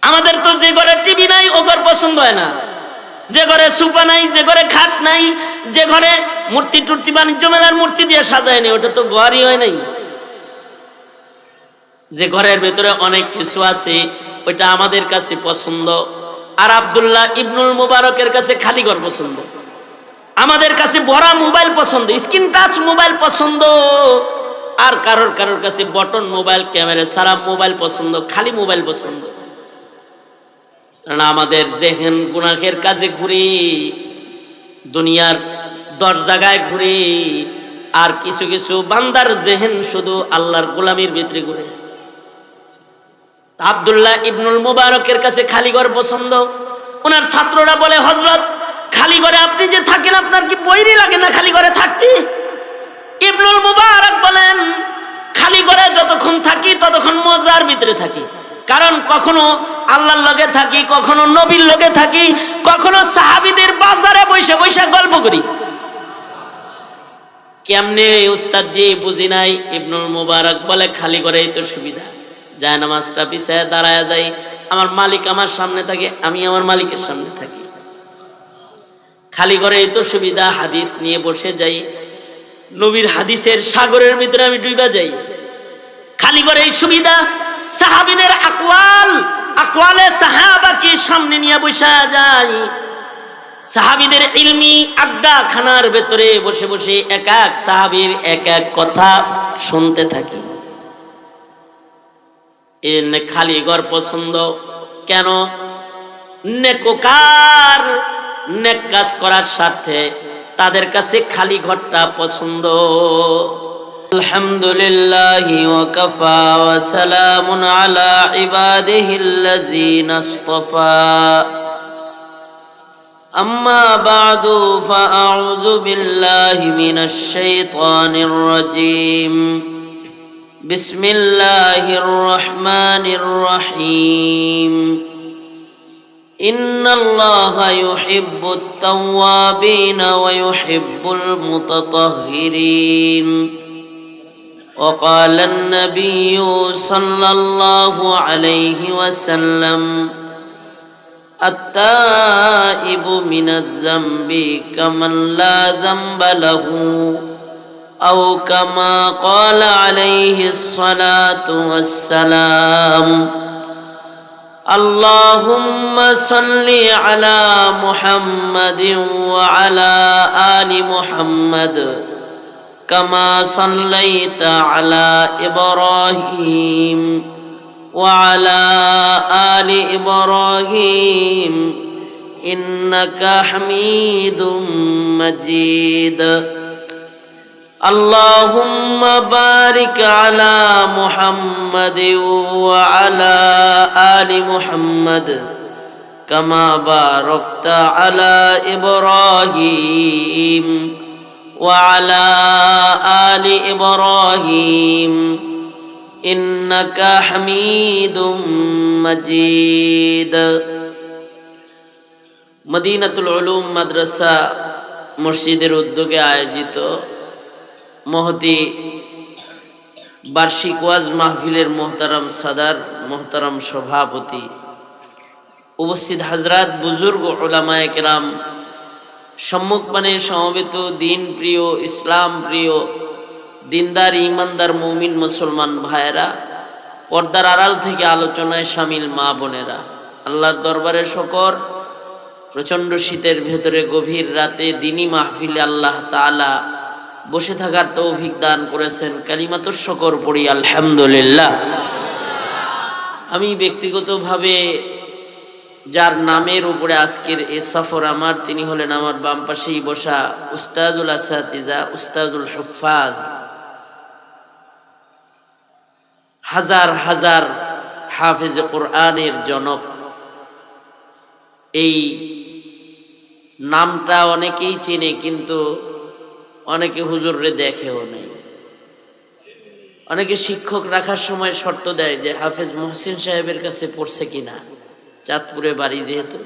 আমাদের তো যে ঘরে টিভি নাই ও ঘর পছন্দ হয় না, যে ঘরে সোফা নাই, যে ঘরে খাট নাই, যে ঘরে মূর্তি টুর্তি বাণিজ্য মেলার মূর্তি দিয়ে সাজায়নি, ওটা তো ঘরই হয় নাই। যে ঘরের ভেতরে অনেক কিছু আছে ওইটা আমাদের কাছে পছন্দ। আর আব্দুল্লাহ ইবনুল মুবারকের কাছে খালি ঘর পছন্দ, আমাদের কাছে ভরা মোবাইল পছন্দ, স্ক্রিন টাচ মোবাইল পছন্দ। আর কারোর কাছে বটন মোবাইল, ক্যামেরা ছাড়া মোবাইল পছন্দ, খালি মোবাইল পছন্দ। কারণ আমাদের জেহেন গুনাহের কাজে ঘুরে, দুনিয়ার 10 জায়গায় ঘুরে, আর কিছু কিছু বান্দার জেহেন শুধু আল্লাহর গোলামির ভিতরে ঘুরে। আব্দুল্লাহ ইবনুল মুবারকের কাছে খালি ঘর পছন্দ। ওনার ছাত্ররা বলে, হযরত খালি ঘরে আপনি যে থাকেন আপনার কি বইরি লাগে না খালি ঘরে থাকতে? ইবনুল মুবারক বলেন, খালি ঘরে যতক্ষণ থাকি ততক্ষণ মজার ভিতরে থাকি। কারণ কখনো আল্লাহর লগে থাকি, কখনো নবীর লগে থাকি, কখনো সাহাবীদের বাজারে বসে বসে গল্প করি। কেমনে উস্তাদ জি বুঝি নাই। ইবনুল মুবারক বলে, খালি ঘরেই তো সুবিধা, যায় নামাজটা পিছায় দাঁড়ায় যাই, আমার মালিক আমার সামনে থাকে, আমি আমার মালিকের সামনে থাকি। খালি ঘরেই তো সুবিধা, হাদিস নিয়ে বসে যাই, নবীর হাদিসের সাগরের ভিতরে আমি ডুইবা যাই। খালি ঘরেই সুবিধা, সাহাবীদের আকওয়ালে সাহাবাকে সামনে নিয়ে বসা যায়, সাহাবীদের ইলমি আড্ডা খানার ভেতরে বসে বসে এক এক সাহাবীর এক এক কথা শুনতে থাকি। এনে খালি ঘর পছন্দ কেন? নেককার, নেক কাজ করার স্বার্থে তাদের কাছে খালি ঘরটা পছন্দ। আলহামদুলিল্লাহি ওয়া কাফা ওয়া সালামুন আলা ইবাদিহিল্লাযীনা ইসতাফা। আম্মা বা'দু ফাআউযু বিল্লাহি মিনাশ শাইতানির রাজীম। বিসমিল্লাহির রহমানির রহিম। ইন্নাল্লাহা ইউহিব্বুত তাওয়াবিন ওয়া ইউহিব্বুল মুতাতাহহিরিন। ওয়া ক্বালান নাবিয়্যু সাল্লাল্লাহু আলাইহি ওয়াসাল্লাম, আত-তাইবু মিনায-যামবি কামান লা যামবা লাহু, আও কামা ক্বালা আলাইহিস সালাতু ওয়াস-সালাম। আল্লাহুম্মা সাল্লি আলা মুহাম্মাদিন ওয়া আলা আলি মুহাম্মাদ কামা সাল্লাইতা আলা ইব্রাহিম ওয়া আলা আলি ইব্রাহিম ইন্নাকা হামিদুম মাজিদ। আল্লাহুম্মা বারিক আলা মুহাম্মাদিন ওয়া আলা আলি মুহাম্মাদ কামা বারাকতা আলা ইব্রাহিম ওয়া আলা আলি ইব্রাহিম ইন্নাকা হামিদুম মাজিদ। মদিনাতুল উলুম মাদ্রাসা মসজিদের উদ্যোগে আয়োজিত মহতি বার্ষিক ওয়াজ মাহফিলের মোহতারাম সাদার, মোহতারাম সভাপতি, উপস্থিত হাজরাত, বুজুর্গ, উলামায়ে কেরাম, সম্মুখপানে সমবেত দিন প্রিয়, ইসলাম প্রিয়, দিনদার ইমানদার মুমিন মুসলমান ভাইয়েরা, পর্দার আড়াল থেকে আলোচনায় শামিল মা বোনেরা, আল্লাহর দরবারে শকর। প্রচণ্ড শীতের ভেতরে গভীর রাতে দিনী মাহফিলে আল্লাহ তাআলা বসে থাকার তৌফিক দান করেছেন। কালিমাতুশ শুকর পড়ি আলহামদুলিল্লাহ। আমি ব্যক্তিগতভাবে যার নামের উপরে আজকের এই সফর আমার, তিনি হলেন আমার বাম পাশেই বসা উস্তাদুল আসাতিজা, উস্তাদুল হুফাজ, হাজার হাজার হাফেজে কোরআনের জনক। এই নামটা অনেকেই চেনে, কিন্তু অনেকে হুজুররে দেখেও নেই। অনেকে শিক্ষক রাখার সময় শর্ত দেয় যে হাফেজ মহসিন সাহেবের কাছে পড়ছে কিনা, চাঁদপুরে বাড়ি যেহেতু,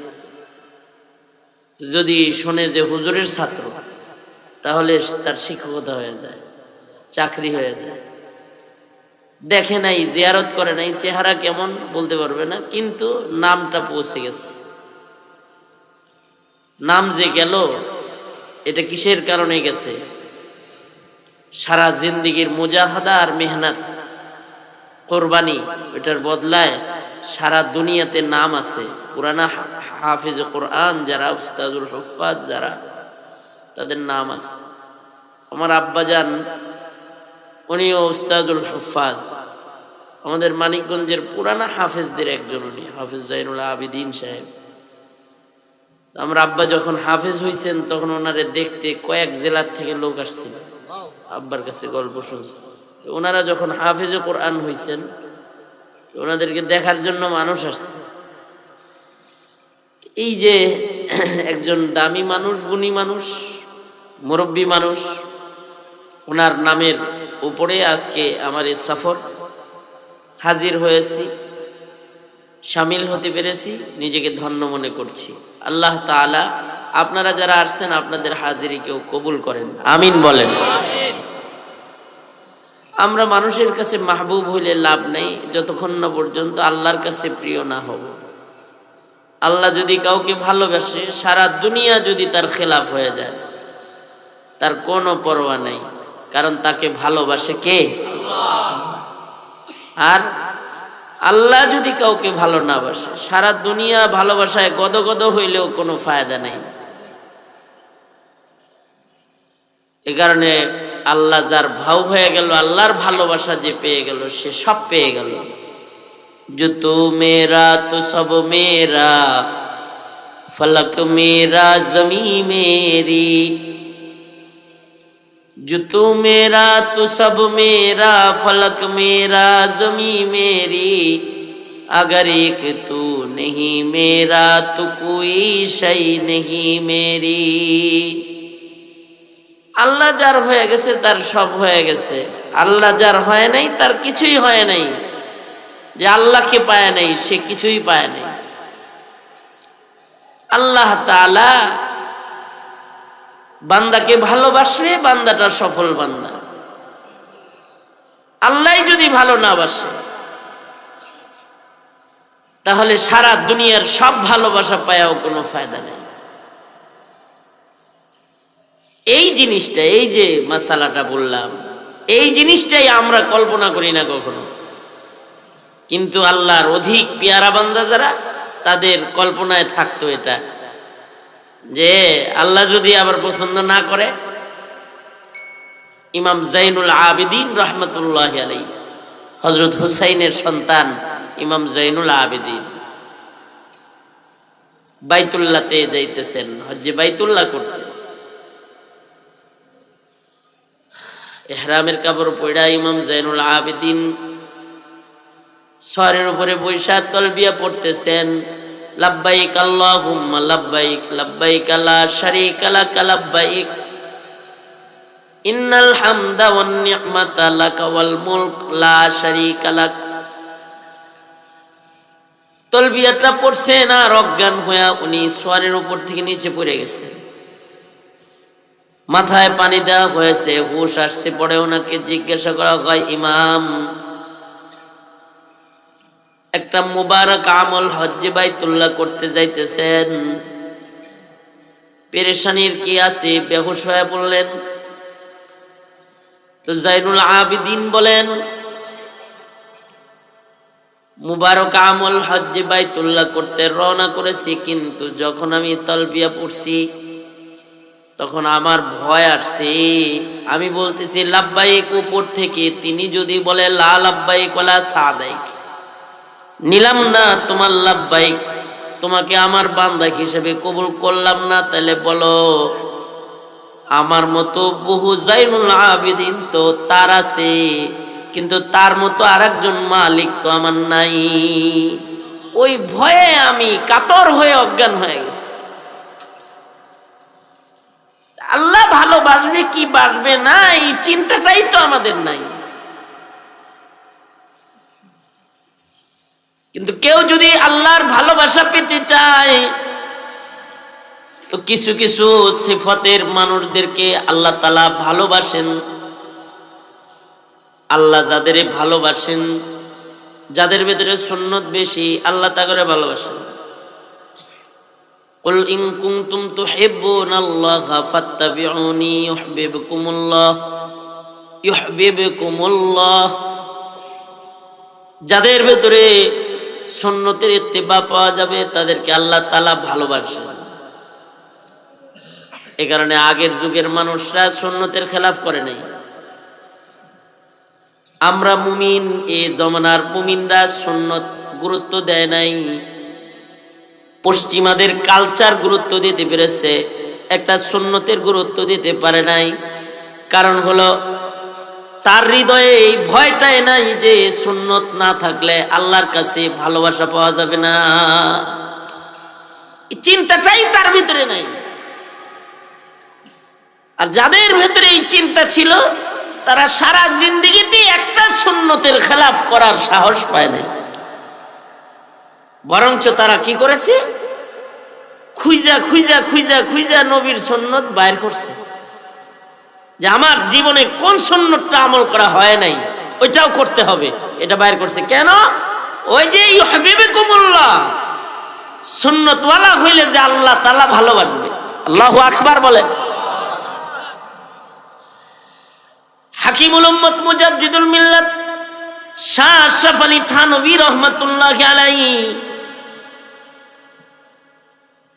যদি শোনে যে হুজুরের ছাত্র তাহলে তার শিক্ষকতা হয়ে যায়, চাকরি হয়ে যায়। দেখে নাই, জিয়ারত করে নাই, চেহারা কেমন বলতে পারবে না, কিন্তু নামটা পৌঁছে গেছে। নাম যে গেল, এটা কিসের কারণে গেছে? সারা জিন্দেগির মুজাহাদা আর মেহনত, কোরবানি, এটার বদলায় সারা দুনিয়াতে নাম আছে। পুরানা হাফিজ কোরআন যারা, উস্তাদুল হুফাজ যারা, তাদের নাম আছে। আমার আব্বাজান উনিও উস্তাদুল হুফাজ, আমাদের মানিকগঞ্জের পুরানা হাফেজদের একজন উনি, হাফেজ জাইনুল আবিদিন সাহেব। আমার আব্বা যখন হাফেজ হয়েছেন তখন ওনারে দেখতে কয়েক জেলার থেকে লোক আসছিল, আব্বার কাছে গল্প শুনছে। ওনারা যখন হাফেজে কোরআন হয়েছেন, ওনাদেরকে দেখার জন্য মানুষ আসছে। এই যে একজন দামি মানুষ, গুণী মানুষ, মুরব্বী মানুষ, ওনার নামের উপরে আজকে আমার এই সফর, হাজির হয়েছি, শামিল হতে পেরেছি, নিজেকে ধন্য মনে করছি। আল্লাহ তাআলা আপনারা যারা আসছেন আপনাদের হাজিরিকেও কবুল করেন, আমিন বলেন। আমরা মানুষের কাছে মাহবুব হইলে লাভ নেই যতক্ষণ না পর্যন্ত আল্লাহর কাছে প্রিয় না হব। আল্লাহ যদি কাউকে ভালোবাসে, সারা দুনিয়া যদি তার খেলাফ হয়ে যায়, তার কোনো পরোয়া নেই, কারণ তাকে ভালোবাসে কে? আর আল্লাহ যদি কাউকে ভালো না বাসে, সারা দুনিয়া ভালোবাসায় গদগদ হইলেও কোনো ফায়দা নেই। এ কারণে আল্লাহ যার ভাও হয়ে গেল, আল্লাহর ভালোবাসা যে পেয়ে গেল, সে সব পেয়ে গেল। जो तू मेरा तो सब मेरा, फलक मेरा जमी मेरी, जो तू मेरा तो सब मेरा, फलक मेरा जमी मेरी, अगर एक तू नहीं मेरा तो कोई शई नहीं मेरी। আল্লাহ যার হয়ে গেছে তার সব হয়ে গেছে, আল্লাহ যার হয় নাই তার কিছুই হয় নাই। যে আল্লাহকে পায় নাই সে কিছুই পায় নাই। আল্লাহ তাআলা বান্দাকে ভালোবাসলে বান্দাটা সফল বান্দা। আল্লাহ যদি ভালো না বাসে, তাহলে সারা দুনিয়ার সব ভালোবাসা পায়াও কোনো ফায়দা নেই। এই জিনিসটা, এই যে মাসালাটা বললাম, এই জিনিসটাই আমরা কল্পনা করি না কখনো, কিন্তু আল্লাহর অধিক পেয়ারা বান্দা যারা, তাদের কল্পনায় থাকতো এটা, যে আল্লাহ যদি আবার পছন্দ না করে। ইমাম জাইনুল আবিদিন রহমতুল্লাহি আলাইহি, হযরত হুসাইনের সন্তান ইমাম জাইনুল আবিদিন, বাইতুল্লাহতে যাইতেছেন, হজ্জে বাইতুল্লাহ করতে। ইহরামের কাপড় পয়ড়া ইমাম জাইনুল আবিদিন সরের উপরে বৈশা তলবিয়া পড়তেছেন, লাব্বাইক আল্লাহুম্মা লাব্বাইক, লাব্বাইক লা শারীকা লাক লাব্বাইক, ইন্নাল হামদা ওয়ান নি'মাতা লাকা ওয়াল মুলক লা শারীকা লাক। তলবিয়াটা পড়ছেন আর অজ্ঞান হয়ে উনি সরের উপর থেকে নিচে পড়ে গেছে, মাথায় পানি দেওয়া হয়েছে, হুশ আসছে। পড়ে ওনাকে জিজ্ঞাসা করা হয়, ইমাম, একটা মুবারক আমল হজ্জে বাইতুল্লাহ করতে যাইতেছেন, পেরেশানির কি আছে? বেহুশ হয়ে পড়লেন। তো জাইনুল আবিদিন বলেন, মুবারক আমল হজ্জে বাইতুল্লাহ করতে রওনা করেছি, কিন্তু যখন আমি তালবিয়া পড়ছি তখন আমার ভয় আসছে। আমি বলতেছি লাব্বাইক উপর থেকে, তিনি যদি বলে লা লাব্বাইক ওয়ালা সাদাইক, নিলাম না তোমার লাব্বাইক, তোমাকে আমার বান্দা হিসেবে কবুল করলাম না, তাহলে বলো আমার মতো বহু জাইনুল আবিদিন তো তার আছে, কিন্তু তার মতো আরেকজন মালিক তো আমার নাই। ওই ভয়ে আমি কাতর হয়ে অজ্ঞান হয়ে গেছি। আল্লাহ ভালোবাসবে কি বাসবে না, এই চিন্তাটাই তো আমাদের নাই। কিন্তু কেউ যদি আল্লাহর ভালোবাসা পেতে চায়, তো কিছু কিছু সিফাতের মানুষদেরকে আল্লাহ তাআলা ভালোবাসেন। আল্লাহ যাদের ভালোবাসেন, যাদের ভেতরে সুন্নত বেশি, আল্লাহ তা করে ভালোবাসেন। কুল ইন কুনতুম তুহিব্বুনাল্লাহা ফাত্তাবিউনি ইউহিব্বুকুমুল্লাহ। যাদের ভেতরে সুন্নতের ইত্তিবা পাওয়া যাবে তাদেরকে আল্লাহ তাআলা ভালোবাসেন। এই কারণে আগের যুগের মানুষরা সুন্নতের খেলাফ করে নাই। আমরা মুমিন, এই জমানার মুমিনরা সুন্নত গুরুত্ব দেয় নাই। পশ্চিমাদের কালচার গুরুত্ব দিতে পেরেছে, একটা সুন্নতের গুরুত্ব দিতে পারে নাই। কারণ হলো তার হৃদয়ে এই ভয়টাই নাই যে সুন্নত না থাকলে আল্লাহর কাছে ভালোবাসা পাওয়া যাবে না। এই চিন্তাটাই তার ভিতরে নাই। আর যাদের ভেতরে এই চিন্তা ছিল তারা সারা জিন্দেগিতে একটা সুন্নতের খেলাফ করার সাহস পায় নাই। বরঞ্চ তারা কি করেছে, খুঁজা খুঁজা খুঁজা খুঁজা নবীর সুন্নত বাইর করছে, যে আমার জীবনে কোন সুন্নতটা আমল করা হয় নাই ওইটাও করতে হবে, এটা বাইর করছে। কেন? ওই যে ইউহিব্বুকুমুল্লাহ, সুন্নতওয়ালা হইলে যে আল্লাহ তাআলা ভালোবাসবে। আল্লাহু আকবার বলেন। হাকিমুল উম্মত মুজাদ্দিদুল মিল্লাত শাহ আশরাফ আলী থানভী রাহমাতুল্লাহি আলাইহি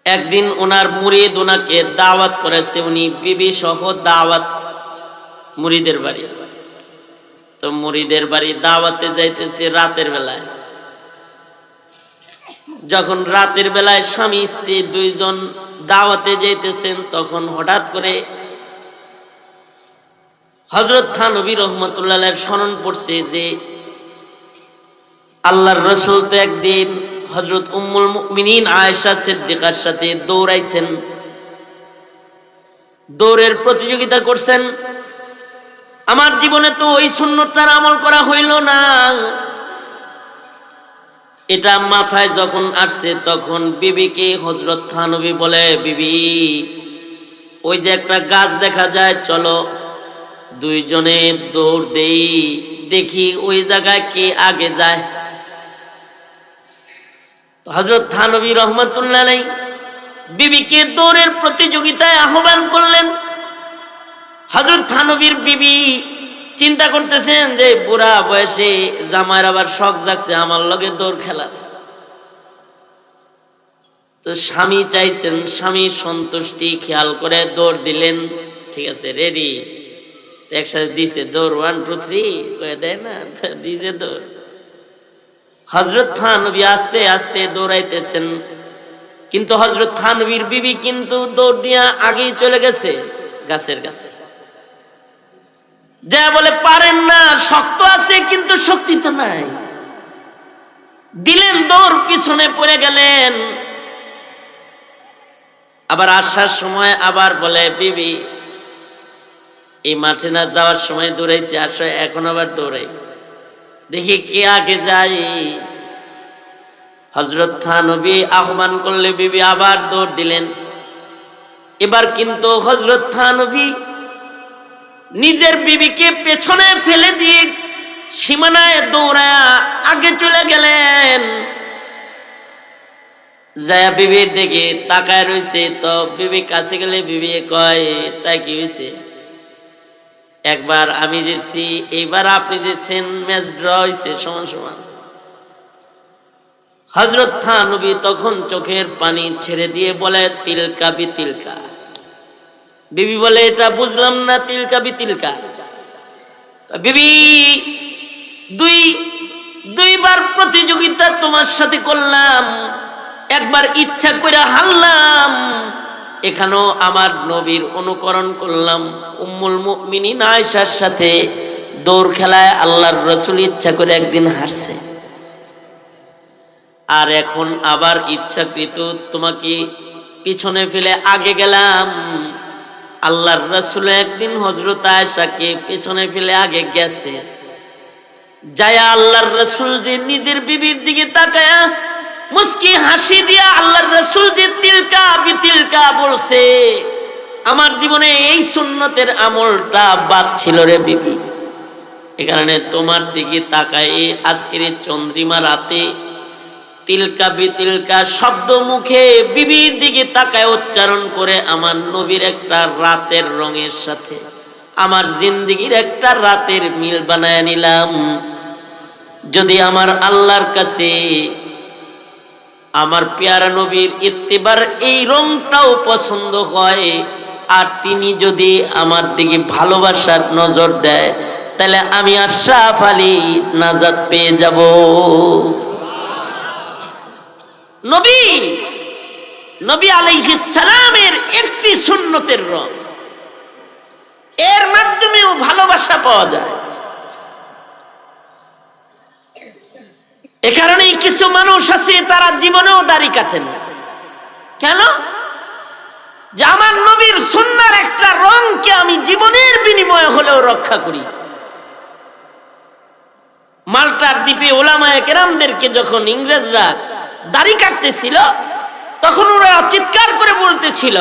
একদিন ওনার মুরিদ ওনাকে দাওয়াত করেছে, উনি বিবি সহ দাওয়াত মুরিদের বাড়ি। তো মুরিদের বাড়ি দাওয়াতে যাইতেছে রাতের বেলায়। যখন রাতের বেলায় স্বামী স্ত্রী দুইজন দাওয়াতে যাইতেছেন, তখন হঠাৎ করে হযরত থানভী রাহমাতুল্লাহ আলাইহির স্মরণ পড়ছে যে আল্লাহর রাসূল তো একদিন হযরত উম্মুল মুমিনিন আয়েশা সিদ্দিকার সাথে দৌড়াইছেন, দৌড়ের প্রতিযোগিতা করছেন। আমার জীবনে তো ওই সুন্নতটার আমল করা হইল না। এটা মাথায় যখন আসছে তখন বিবিকে হযরত থানভী বলে, বিবি ওই যে একটা গাছ দেখা যায়, চলো দুইজনে দৌড় দেই, দেখি ওই জায়গায় কে আগে যায়। হযরত থানভী রাহমাতুল্লাহ আলাইহি বিবিকে দৌড়ের প্রতিযোগিতায় আহ্বান করলেন। হযরত থানভীর বিবি চিন্তা করতেছেন যে বুড়া বয়সে জামাইর আবার শখ জাগছে আমার লগে দৌড় খেলার। তো স্বামী চাইছেন, স্বামীর সন্তুষ্টি খেয়াল করে দৌড় দিলেন। ঠিক আছে, রেডি, একসাথে দিছে দৌড়, 1 2 3 কয়ে দেয় না, দিছে দৌড়। হযরত থানভী আস্তে আস্তে দৌড়াইতেছেন, কিন্তু হযরত থানভীর বিবি কিন্তু দৌড় দিয়া আগেই চলে গেছে গাছের কাছে। যা বলে পারেন না, শক্ত আছে কিন্তু শক্তি তো নাই। দিলেন দৌড়, পিছনে পড়ে গেলেন। আবার আসার সময় আবার বলে, বিবি এই মাঠে না যাওয়ার সময় দৌড়াইছি, আসো এখন আবার দৌড়াই, দেখি কে আগে যায়। হযরত থানভী আহ্বান করলে বিবি আবার দৌড় দিলেন। এবার কিন্তু হযরত থানভী নিজের বিবিকে পেছনে ফেলে দিয়ে সীমানায় দৌড়ায়া আগে চলে গেলেন। যায় বিবির দিকে তাকায় রয়েছে। তো বিবি কাছে গেলে বিবি কয়, তাই কি হয়েছে? একবার আমি জিতছি, এইবার আপনি জিতছেন, ম্যাচ ড্র হয়েছে, সমান সমান। হযরত থানভী তখন চোখের পানি ছেড়ে দিয়ে বলে, তিলকা বিতিলকা। বিবি বলে, এটা বুঝলাম না, তিলকা বিতিলকা। বিবি দুইবার প্রতিযোগিতা তোমার সাথে করলাম, একবার ইচ্ছা করে হারলাম, এখানেও আমার নবীর অনুকরণ করলাম। উম্মুল মুমিনিন আয়েশার সাথে দৌড় খেলায় আল্লাহর রাসূল ইচ্ছা করে একদিন হারছে, আর এখন আবার ইচ্ছাকৃত তোমাকে পিছনে ফেলে আগে গেলাম। আল্লাহর রাসূল একদিন হযরত আয়েশাকে পিছনে ফেলে আগে গেছে, যায় আল্লাহর রাসূল যে নিজের বিবির দিকে তাকায়া মুস্কি হাসি দিয়া আল্লাহর রাসূল যে তিলকা বিতিলকা বলছে, আমার জীবনে এই সুন্নতের আমলটা বাদ ছিল রে বিবি। এ কারণে তোমার দিকে তাকায় আজকের চন্দ্রিমা রাতে তিলকা বিতিলকা শব্দ মুখে বিবির দিকে তাকায় উচ্চারণ করে আমার নবীর একটা রাতের রঙের সাথে আমার জিন্দেগির একটা রাতের মিল বানায় নিলাম। যদি আমার আল্লাহর কাছে আমার পেয়ারা নবীর ইত্তেবার এই রংটাও পছন্দ হয় আর তিনি যদি আমার দিকে ভালোবাসার নজর দেয় তাহলে আমি আশরাফ আলী নাজাত পেয়ে যাব। নবী নবী আলাইহিস সালামের একটি সুন্নতের রং, এর মাধ্যমেও ভালোবাসা পাওয়া যায়। এ কারণেই কিছু মানুষ আছে তারা জীবনেও দাড়ি কাটে না। কেন? যে আমার নবীর সুন্নাহর একটা রংকে আমি জীবনের বিনিময়ে হলেও রক্ষা করি। মাল্টার দ্বীপে উলামায়ে কেরামদেরকে যখন ইংরেজরা দাড়ি কাটতেছিল তখন ওরা চিৎকার করে বলতেছিল,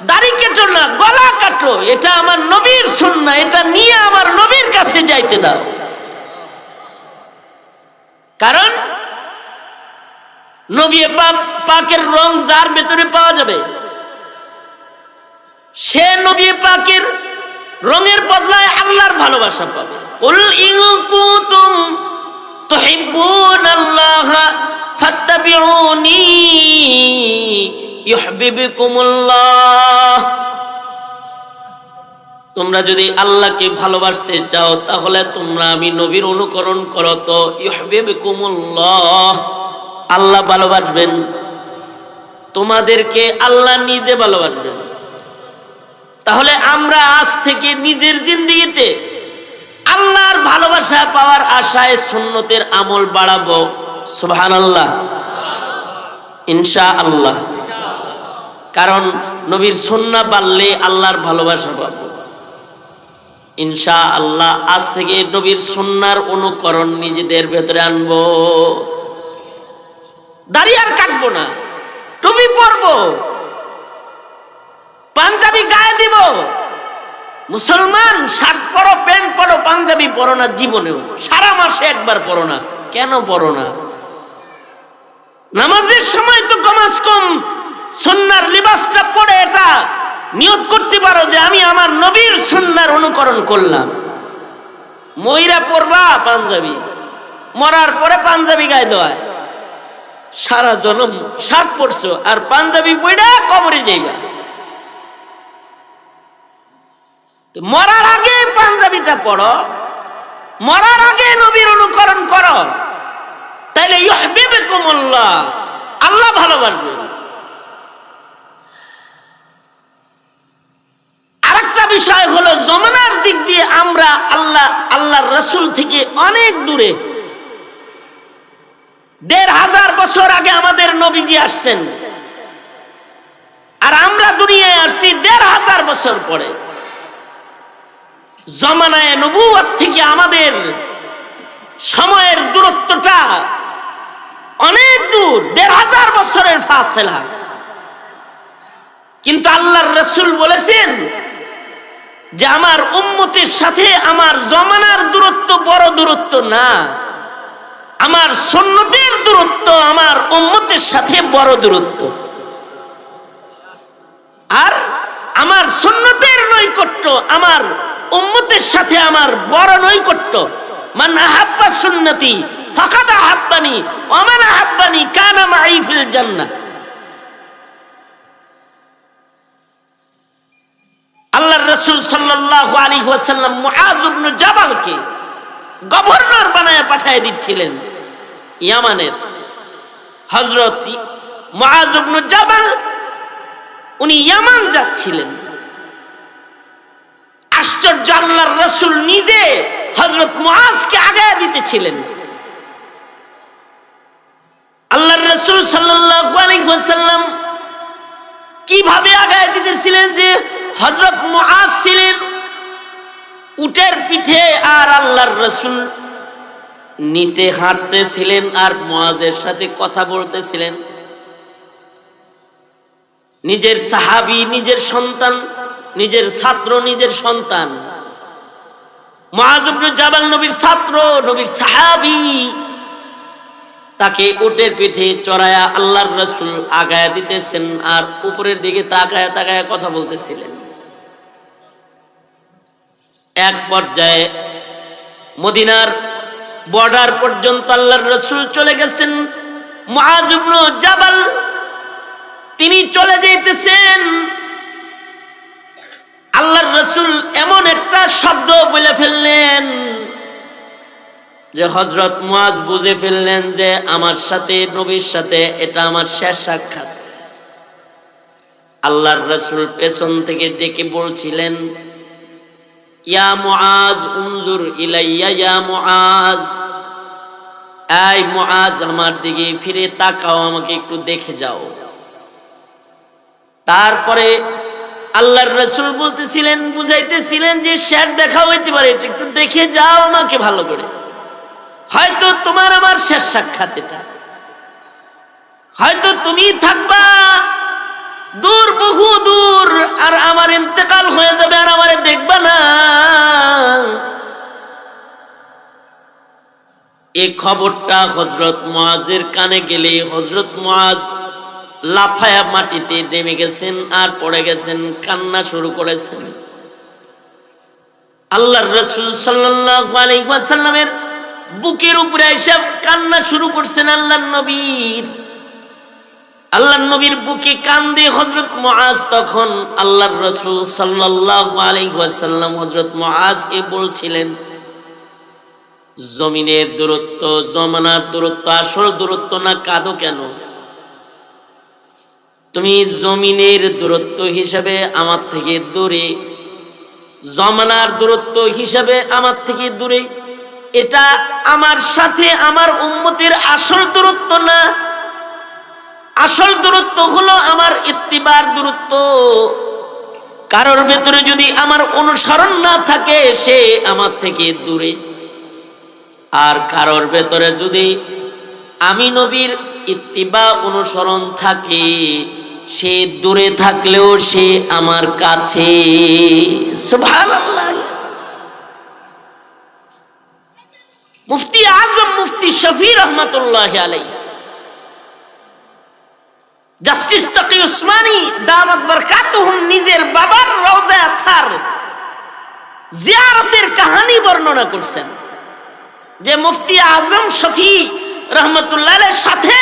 দাড়ি কেটো না, গলা কাটো, এটা আমার নবীর সুন্নাহ, এটা নিয়ে আমার নবীর কাছে যাইতে দাও। কারণ নবী পাকের রং যার ভেতরে পাওয়া যাবে সে নবী পাকের রঙের বদলায় আল্লাহর ভালোবাসা পাবে। কুল ইন কুনতুম তুহিব্বুনাল্লাহ ফাত্তাবিউনি ইউহিব্বুকুমুল্লাহ। তোমরা যদি আল্লাহকে ভালোবাসতে চাও তাহলে তোমরা আমি নবীর অনুকরণ করো, তো ইউহিব্বুকুমুল্লাহ, আল্লাহ ভালোবাসবেন তোমাদেরকে, আল্লাহ নিজে ভালোবাসবেন। তাহলে আমরা আজ থেকে নিজের জিন্দেগিতে আল্লাহর ভালোবাসা পাওয়ার আশায় সুন্নতের আমল বাড়াবো। সুবহানাল্লাহ, ইনশাআল্লাহ। কারণ নবীর সুন্নাহ বাড়লে আল্লাহর ভালোবাসা পাবো ইনশাআল্লাহ। আজ থেকে নবীর সুন্নাহর অনুকরণ নিজেদের ভেতরে আনবো। দাড়ি আর কাটবো না, টুপি পরবো, পাঞ্জাবি গায়ে দিব। মুসলমান শার্ট পরো, প্যান্ট পরো, পাঞ্জাবি পরো না জীবনেও, সারা মাসে একবার পরো না। কেন পরো না? নামাজের সময় তো কমাস কম সুন্নাহর লিবাসটা পরে এটা নিয়ত করতে পারো যে আমি আমার নবীর সুন্নাহর অনুকরণ করলাম। মহিলা পরবা পাঞ্জাবি, মরার পরে পাঞ্জাবি গায়ে দেওয়ায়, সারা জনম শার্ট পরছো আর পাঞ্জাবি পইড়া কবরে যাইবা। মরার আগে পাঞ্জাবিটা পড়ো, মরার আগে নবীর অনুকরণ করো, তাইলে ইউহিব্বুকুমুল্লাহ, আল্লাহ ভালোবাসবেন। আরেকটা বিষয় হলো জমানার দিক দিয়ে আমরা আল্লাহর রাসূল থেকে অনেক দূরে। ১৫০০ বছর আগে আমাদের নবীজি আসছেন আর আমরা দুনিয়ায় আসছি ১৫০০ বছর পরে। জমানায়ে নবুয়ত থেকে আমাদের সময়ের দূরত্বটা অনেক দূর, ১৫০০ বছরের ফাসলা। কিন্তু আল্লাহর রাসূল বলেছেন যে আমার উম্মতের সাথে আমার জমানার দূরত্ব বড় দূরত্ব না, আমার সুন্নতের দূরত্ব আমার উম্মতের সাথে বড় দূরত্ব। আর আমার সুন্নতের নৈকট্য আমার উম্মতের সাথে আমার বড় নৈকট্য। মান আহাব্বা সুন্নতি ফাকাদ আহাব্বানি ওয়া মান আহাব্বানি কানা মাই ফিল জান্নাহ। আল্লাহর রাসূল সাল্লাল্লাহু আলাইহি ওয়াসাল্লাম মুআয ইবনে জাবালকে গভর্নর বানায় পাঠিয়ে দিচ্ছিলেন ইয়ামানের। হযরত মুআয ইবনে জাবাল উনি ইয়ামান যাচ্ছিলেন। আশ্চর্য, আল্লাহর রাসূল নিজে হযরত মুআযকে আগায় দিতেছিলেন। আল্লাহর রাসূল সাল্লাল্লাহু আলাইহি ওয়াসাল্লাম কিভাবে আগায় দিতেছিলেন যে হযরত মুআয ছিলেন উটের পিঠে আর আল্লাহর রাসূল নিচে হাঁটতেছিলেন আর মুআযের সাথে কথা বলতেছিলেন। নিজের সাহাবী, নিজের সন্তান, নিজের ছাত্র, নিজের সন্তান মুআজ ইবনে জাবাল নবীর ছাত্র, নবীর সাহাবী, তাকে উটের পিঠে চড়ায়া আল্লাহর রাসূল আগায়া দিতেছেন আর উপরের দিকে তাকায়া তাকায়া কথা বলতেছিলেন। এক পর্যায়ে মদিনার বর্ডার পর্যন্ত আল্লাহর রাসূল চলে গেছেন। মুআজ ইবনে জাবাল তিনি চলে যাইতেছেন, আল্লাহর রাসূল এমন একটা শব্দ বলে ফেললেন যে হযরত মুআজ বুঝে ফেললেন যে আমার সাথে, নবীর সাথে এটা আমার শেষ সাক্ষাৎ। আল্লাহর রাসূল পেছন থেকে ডেকে বলছিলেন, ইয়া মুআজ উনজুর ইলাইয়া ইয়া মুআজ, এই মুআজ আমার দিকে ফিরে তাকাও, আমাকে একটু দেখে যাও। তারপরে আল্লাহর রাসূল বলতেছিলেন, বুঝাইতেছিলেন যে শেষ দেখা হইতে পারে, একটু দেখে যাও আমাকে ভালো করে, হয়তো তোমার আমার শেষ সাক্ষাৎ এটা, হয়তো তুমি থাকবা দূর, বহু দূর, আর আমার ইন্তেকাল হয়ে যাবে আর আমারে দেখবা না। এই খবরটা হযরত মুআজের কানে গেলে হযরত মুআজ লাফায়া মাটিতে নেমে গেছেন আর পড়ে গেছেন, কান্না শুরু করেছেন। আল্লাহর রাসূল সাল্লাল্লাহু আলাইহি ওয়াসাল্লামের বুকের উপরে এসে কান্না শুরু করছেন আল্লাহর নবীর বুকে কান্দে হযরত মুআজ। তখন আল্লাহর রাসূল সাল্লাল্লাহু আলাইহি ওয়াসাল্লাম হযরত মুআজকে বলছিলেন, জমিনের দূরত্ব, জমানার দূরত্ব আসল দূরত্ব না, কাঁদো কেন? তুমি জমিনের দূরত্ব হিসাবে আমার থেকে দূরে, জমানার দূরত্ব হিসাবে আমার থেকে দূরে, এটা আমার সাথে আমার উম্মতের আসল দূরত্ব না। আসল দূরত্ব হলো আমার ইত্তিবার দূরত্ব। কারোর ভেতরে যদি আমার অনুসরণ না থাকে সে আমার থেকে দূরে, আর কারোর ভেতরে যদি আমি নবীর ইত্তিবা অনুসরণ থাকে সে দূরে থাকলেও সে আমার কাছে। সুবহানাল্লাহ। মুফতি আজম মুফতি শফি রহমাতুল্লাহি আলাইহি, জাস্টিস তাকি উসমানী দামাত বরকাতুহুম নিজের বাবার রওজা আথার জিয়ারতের কাহিনী বর্ণনা করছেন যে মুফতি আজম শফি রহমাতুল্লাহ আলাইহির সাথে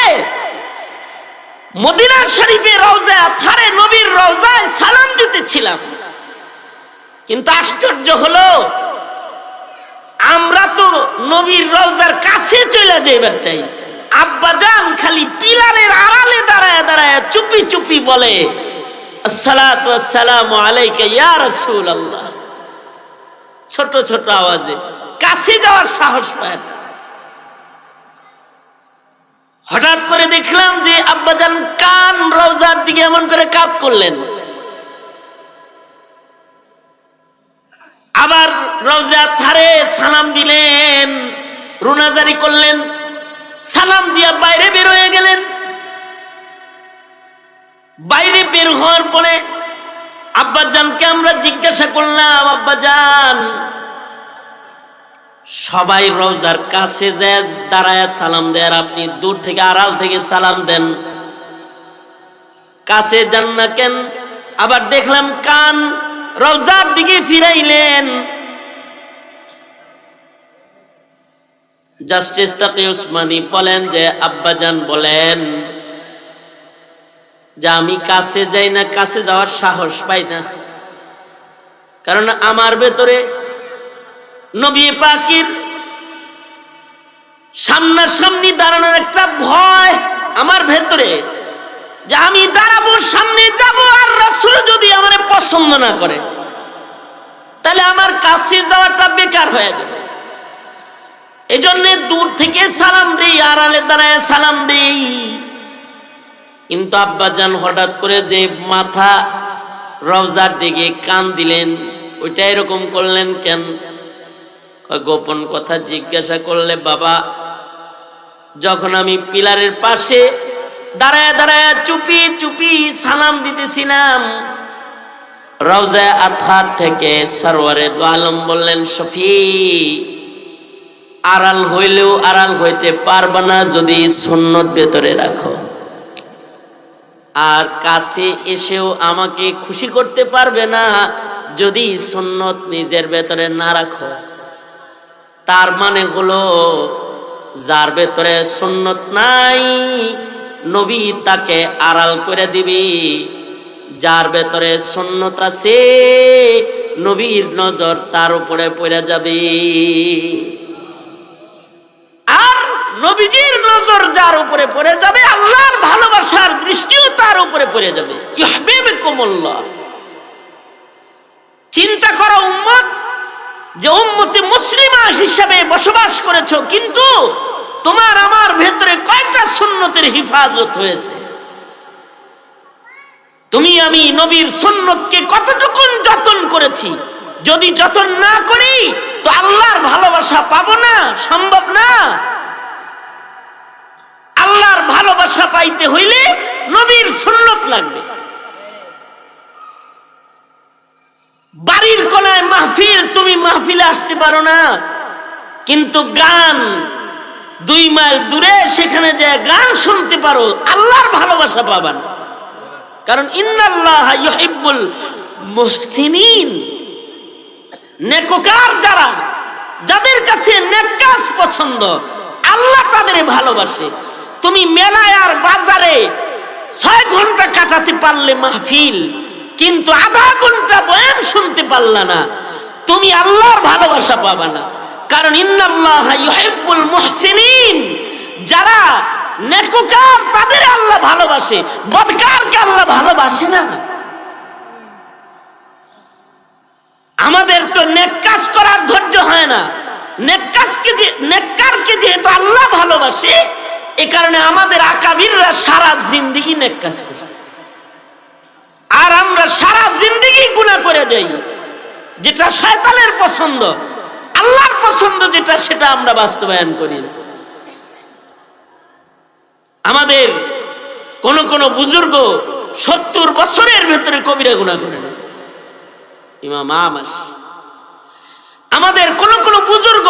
মদিনা শরীফের রওজা আথারে নবীর রওজায় সালাম দিতেছিলাম, কিন্তু আশ্চর্য হলো আমরা তো নবীর রওজার কাছে চলে যাইবার চাই, আব্বাজান খালি পিলারের আড়ালে দাঁড়ায় দাঁড়ায় চুপি চুপি বলে আসসালাতু ওয়াসসালামু আলাইকা ইয়া রাসূলুল্লাহ, ছোট ছোট আওয়াজে, কাছে যাওয়ার সাহস পায় না। হঠাৎ করে দেখলাম যে আব্বাজান কান রওজার দিকে এমন করে কাত করলেন, আবার রওজার ধারে সালাম দিলেন, রুনাজারি করলেন, সালাম দিয়া বাইরে বের হয়ে গেলেন। বাইরে বের হওয়ার পরে আব্বাজানকে আমরা জিজ্ঞাসা করলাম, আব্বাজান সবাই রওজার কাছে যায় দাঁড়ায় সালাম দেয়, আপনি দূর থেকে আড়াল থেকে সালাম দেন, কাছে যান না কেন? আবার দেখলাম কান রওজার দিকে ফিরাইলেন। জাস্টিস তাকি উসমানী বলেন যে আব্বাজান বলেন যে আমি কাছে যাই না, কাছে যাওয়ার সাহস পাই না, কারণ আমার ভেতরে নবী পাকের সামনাসামনি দাঁড়ানোর একটা ভয় আমার ভেতরে, যে আমি দাঁড়াবো, সামনে যাব, আর রাসূল যদি আমারে পছন্দ না করে তাহলে আমার কাছে যাওয়াটা বেকার হয়ে যাবে। এজন্য দূর থেকে সালাম দেই, আড়ালে দাঁড়ায় সালাম দেই। কিন্তু আব্বাজান হঠাৎ করে যে মাথা রওজার দিকে কান দিলেন, ওইটা এরকম করলেন কেন? গোপন কথা জিজ্ঞাসা করলে, বাবা যখন আমি পিলারের পাশে দাঁড়ায় দাঁড়ায় চুপি চুপি সালাম দিতেছিলাম, রওজা আতহার থেকে সরওয়ারে দু আলম বললেন, শফি, আড়াল হইলেও আড়াল হইতে পারবা না যদি সুন্নত ভেতরে রাখো, আর কাছে এসেও আমাকে খুশি করতে পারবে না যদি সুন্নত নিজের ভেতরে না রাখো। তার মানে হলো যার ভেতরে সুন্নত নাই নবী তাকে আড়াল করে দিবি, যার ভেতরে সুন্নত আছে নবীর নজর তার উপরে পড়ে যাবে। আর নবীজির নজর যার উপরে পড়ে যাবে আল্লাহর ভালোবাসার দৃষ্টিও তার উপরে পড়ে যাবে। ইউহিব্বুকুমুল্লাহ। চিন্তা করো উম্মত, যে উম্মতে মুসলিমা হিসেবে বসবাস করেছো, কিন্তু তোমার আমার ভেতরে কয়টা সুন্নতের হিফাজত হয়েছে? তুমি আমি নবীর সুন্নতকে কতটুকুন যতন করেছি? যদি যতন না করি তো আল্লাহর ভালোবাসা পাবো না, সম্ভব না। আল্লাহর ভালোবাসা পাইতে হইলে নবীর সুন্নত লাগবে। বাড়ির কোনায় মাহফিল, তুমি মাহফিলে আসতে পারো না, কিন্তু গান 2 মাইল দূরে সেখানে যে গান শুনতে পারো, আল্লাহর ভালোবাসা পাবা না। কারণ ইন্নাল্লাহা ইউহিব্বুল মুহসিনিন, নেককার যারা, যাদের কাছে নেক কাজ পছন্দ, আল্লাহ তাদের ভালোবাসে। তুমি মেলায় আর বাজারে 6 ঘন্টা কাটাতে পারলে মাহফিল, কিন্তু আধা ঘন্টা বয়ান শুনতে পারলা না, তুমি আল্লাহর ভালোবাসা পাবা না। কারণ ইন্নাল্লাহা ইউহিব্বুল মুহসিনিন, যারা নেককার তাদের আল্লাহ ভালোবাসে, বদকারকে আল্লাহ ভালোবাসে না। আমাদের তো নেক কাজ করার ধৈর্য হয় না। নেককারকে যেহেতু আল্লাহ ভালোবাসে, এ কারণে আমাদের আকাবিররা সারা জিন্দেগি নেক কাজ করছে, আর আমরা সারা জিন্দেগি গুনাহ করে যাই। যেটা শয়তানের পছন্দ, আল্লাহর পছন্দ যেটা, সেটা আমরা বাস্তবায়ন করি না। আমাদের কোন কোন বুজুর্গ 70 বছরের ভেতরে কবিরা গুনাহ করে না। ইমাম আহমদ। আমাদের কোন কোন বুজুর্গ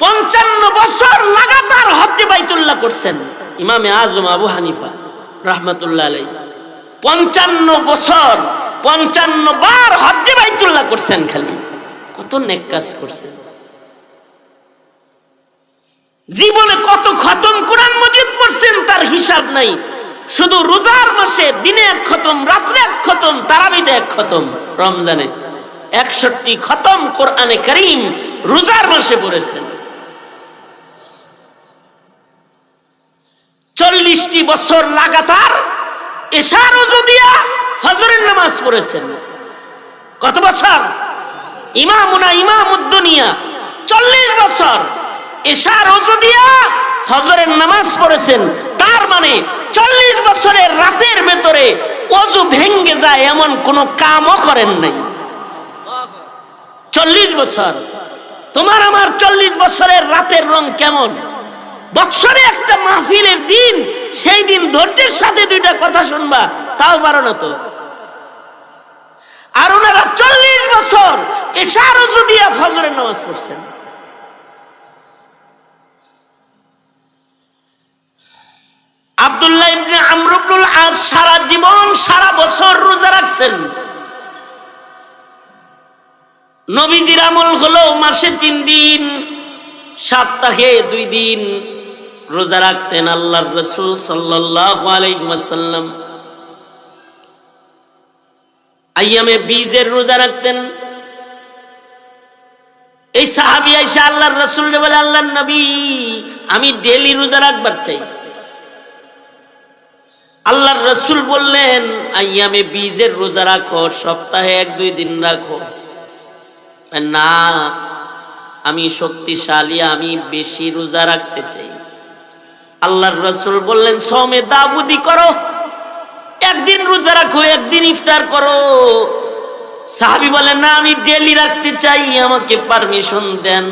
55 বছর লাগাতার হজ্জে বাইতুল্লাহ করছেন। ইমামে আজম আবু হানিফা রাহমাতুল্লাহ আলাইহি 55 বছর 55 বার হজ্জে বাইতুল্লাহ করছেন। খালি কত নেক কাজ করছেন। জীবনে কত খতম কোরআন মাজিদ পড়ছেন তার হিসাব নাই। শুধু রোজার মাসে দিনে 1 খতম, রাত্রে 1 খতম, তারাবিতে 1 খতম, রমজানে 61 খতম কোরআনে কারীম রোজার মাসে পড়েছেন। 40টি বছর লাগাতার এশার ওযু দিয়া ফজরের নামাজ পড়েছেন। কত বছর? ইমামুনা ইমামুদ দুনিয়া 40 বছর এশার ওযু দিয়া ফজরের নামাজ পড়েছেন। তার মানে 40 বছরের রাতের ভেতরে ওযু ভেঙে যায় এমন কোন কামও করেন নাই। 40 বছর। তোমার আমার 40 বছরের রাতের রং কেমন? বছরে একটা মাহফিলের দিন, সেই দিন ধৈর্যের সাথে 2টা কথা শুনবা, তাও পারো না তো। আর ওনারা 40 বছর এশার ওযু দিয়া ফজরের নামাজ পড়ছেন। আব্দুল্লাহ ইবনে আমর ইবনুল আস সারা জীবন সারা বছর রোজা রাখছেন। নবীজির আমল হলো মাসে 3 দিন, সপ্তাহে 2 দিন রোজা রাখতেন আল্লাহর রাসূল সাল্লাল্লাহু আলাইহি ওয়াসাল্লাম। আইয়ামে বীজের রোজা রাখতেন। এই সাহাবী আয়েশা আল্লাহর রাসূলকে বলে, আল্লাহর নবী, আমি ডেইলি রোজা রাখবার চাই। আল্লাহর রাসূল বললেন, আইয়ামে বীজের রোজা রাখো, সপ্তাহে 1-2 দিন রাখো। না, আমি শক্তিশালী, আমি বেশি রোজা রাখতে চাই। আল্লাহর রাসূল বললেন, সওমে দাউদি করো, 1 দিন রোজা রাখো, 1 দিন ইফতার করো। সাহাবী বলেন, না, আমি ডেইলি রাখতে চাই, আমাকে পারমিশন দেন।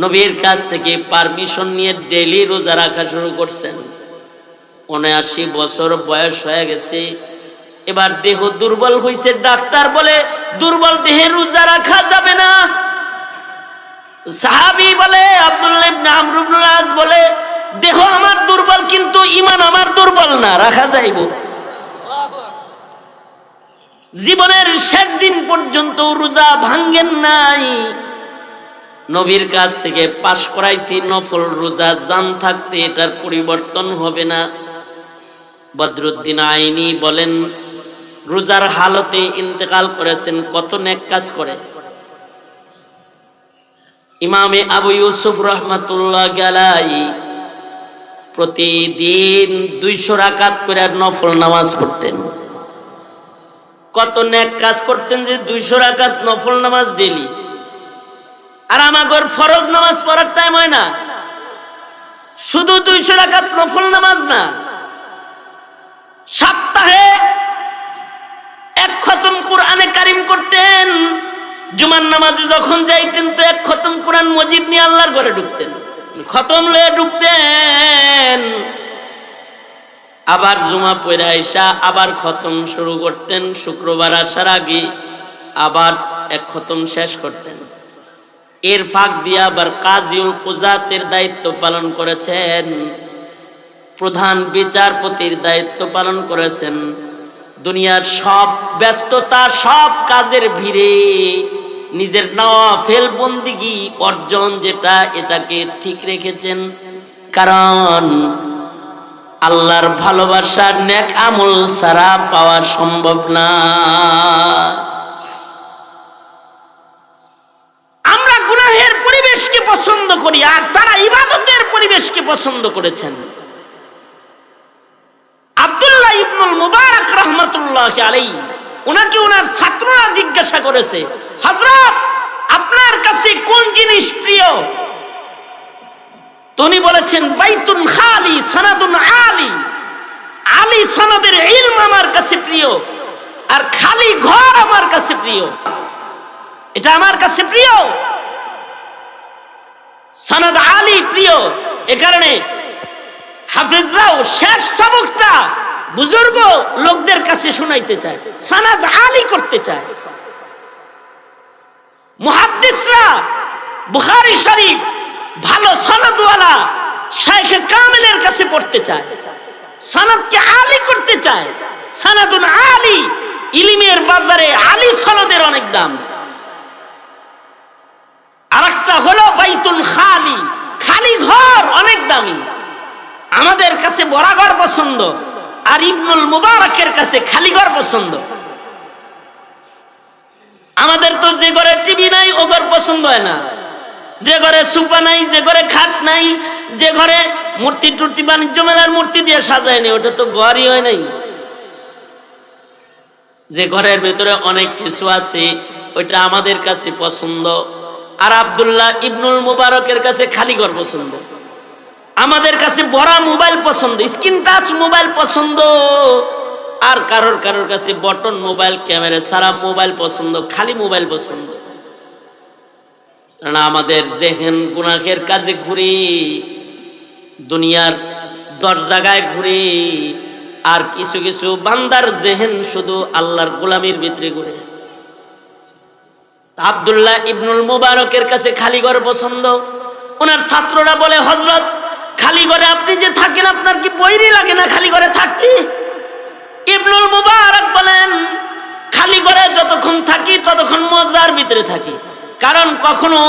নবীর কাছ থেকে পারমিশন নিয়ে ডেইলি রোজা রাখা শুরু করছেন। 79 বছর বয়স হয়ে গেছে। এবার দেহ দুর্বল হইছে, ডাক্তার বলে দুর্বল দেহে রোজা রাখা যাবে না। সাহাবী বলে, আব্দুল্লাহ ইবনে আমর ইবনুল আস বলে, দেহ আমার দুর্বল কিন্তু ঈমান আমার দুর্বল না, রাখা যাইব। জীবনের শেষ দিন পর্যন্ত রোজা ভাঙ্গেন নাই। নবীর কাছ থেকে পাশ করাইছি নফল রোজা, জান থাকতে এটার পরিবর্তন হবে না। বদরুদ্দিন আইনি বলেন, রোজার হালতে ইন্তেকাল করেছেন, কত নেক কাজ করে। ইমামে আবু ইউসুফ রাহমাতুল্লাহ আলাইহি প্রতিদিন 200 রাকাত করে নফল নামাজ পড়তেন। কত নেক কাজ করতেন যে 200 রাকাত নফল নামাজ ডেইলি। আর আমাগর ফরজ নামাজ পড়ার টাইম হয় না, শুধু 200 রাকাত নফল নামাজ না, সপ্তাহে 1 খতম কোরআনে কারিম করতেন। জুমার নামাজে যখন যাইতেন তো 1 খতম কোরআন মজিদ নিয়ে আল্লাহর ঘরে ঢুকতেন, খতম লয়ে ঢুকতেন। আবার জুমা পড়ে আইসা আবার খতম শুরু করতেন, শুক্রবার আসার আগে আবার 1 খতম শেষ করতেন। এর ফাঁক দিয়ে আবার কাজিউল কুজাতের দায়িত্ব পালন করেছেন, প্রধান বিচারপতির দায়িত্ব পালন করেছেন। দুনিয়ার সব ব্যস্ততা, সব কাজের ভিড়ে নিজের নওয়াফেল বন্দিগি অর্জন যেটা, এটাকে ঠিক রেখেছেন। কারণ আল্লাহর ভালোবাসার নেক আমল ছাড়া পাওয়া সম্ভব না। আমরা গুনাহের পরিবেশকে পছন্দ করি, আর তারা ইবাদতের পরিবেশকে পছন্দ করেছেন। আব্দুল্লাহ ইবনুল মুবারক রাহমাতুল্লাহি আলাইহি, ওনাকে ওনার ছাত্ররা জিজ্ঞাসা করেছে, হযরত আপনার কাছে কোন জিনিস প্রিয়? তিনি বলেছেন, বাইতুন খালি সনাদুন আলী। আলী সনদের ইলম আমার কাছে প্রিয়, আর খালি ঘর আমার কাছে প্রিয়। এটা আমার কাছে প্রিয়, সনদ আলী প্রিয়। এ কারণে হাফেজরাও শেষ সবকটা বুজুর্গ লোকদের কাছে শোনাইতে চায়, সনদ আলী করতে চায়। মুহাদ্দিসরা বুখারী শরীফ ভালো সনদওয়ালা শাইখে কামিলের কাছে পড়তে চায়, সনদকে আলী করতে চায়। সনদুন আলী, ইলমের বাজারে আলী সনদের অনেক দাম। আরেকটা হলো বাইতুল খালি, খালি ঘর অনেক দামি। আমাদের কাছে বড় ঘর পছন্দ, আর ইবনুল মুবারকের কাছে খালি ঘর পছন্দ। আমাদের তো যে ঘরে টিভি নাই ও ঘর পছন্দ হয় না, যে ঘরে সুপা নাই, যে ঘরে খাট নাই, যে ঘরে মূর্তি টুর্তি বাণিজ্য মেলার মূর্তি দিয়ে সাজায় নেই, ওটা তো ঘরই হয় নাই। যে ঘরের ভেতরে অনেক কিছু আছে ওইটা আমাদের কাছে পছন্দ। আর আব্দুল্লাহ ইবনুল মুবারকের কাছে খালি ঘর পছন্দ। আমাদের কাছে বড় মোবাইল পছন্দ, স্ক্রিন টাচ মোবাইল পছন্দ। আর কারোর কাছে বটন মোবাইল, ক্যামেরা ছাড়া মোবাইল পছন্দ, খালি মোবাইল পছন্দ। কারণ আমাদের জেহেন গুনাহের কাজে ঘুরে, দুনিয়ার 10 জায়গায় ঘুরে, আর কিছু কিছু বান্দার জেহেন শুধু আল্লাহর গোলামির ভিতরে ঘুরে। আব্দুল্লাহ ইবনুল মুবারকের কাছে খালি ঘর পছন্দ। ওনার ছাত্ররা বলে, হযরত খালি ঘরে আপনি যে থাকেন আপনার কি বৈরি লাগে না খালি ঘরে থাকতে? ইবনুল মুবারক বলেন, খালি ঘরে যতক্ষণ থাকি ততক্ষণ মজার ভিতরে থাকি। কারণ কখনো